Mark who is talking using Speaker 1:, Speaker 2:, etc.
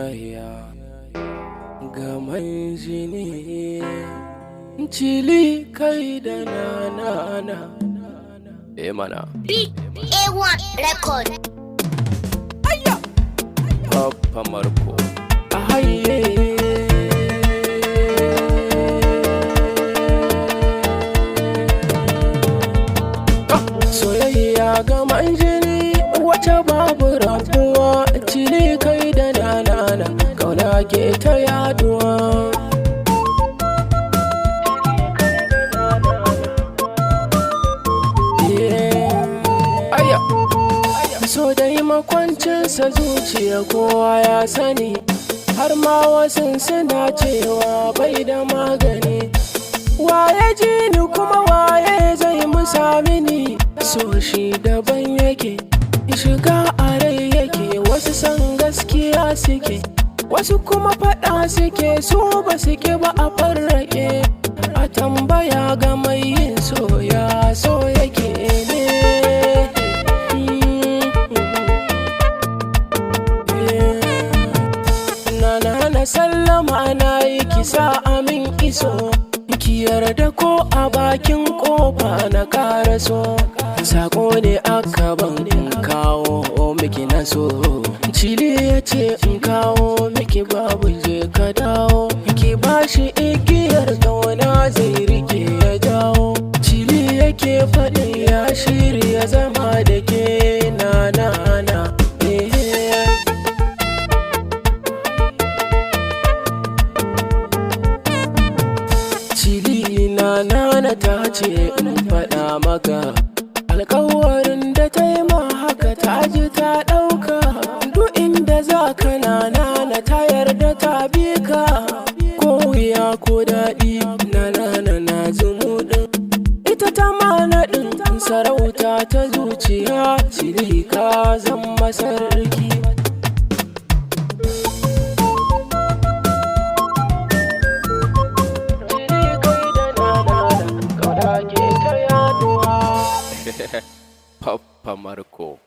Speaker 1: soyayya gaman jini cili kai da na mana
Speaker 2: A1 record
Speaker 1: Papa Marco a haye soyayya gaman jini wata babu rabuwa cili kai da na kauna ke ta yaduwa so dai makwancinsa zuciya kowa ya sani har ma wasu suna cewa bai da magani waye ji ni kuma waye zai musa mini so shi daban yake shiga a rai yake wasu san gaskiya suke wasu kuma faɗa suke su ba suke ba a farrake a tambaya ga mai yin soya so yake ne sallama na yi kisa amin iso ki yarda ko a bakin kofa na karaso sako ne aka ban in kawo miki na so cili ya ce in kawo miki babu je ka dawo ki bashi igiyar kauna zai rike ya jawo cili yake faɗi ya shirya zama da ke na Nana ta ce in faɗa maka alƙawarin da ta yi ma haka ta ji ta ɗauka duk inda za ka nana ta yarda ta bi ka ko wuya ko daɗi na zumuɗin ita ta manaɗin sarauta ta zuciya cili ka zama sarki Papa Marco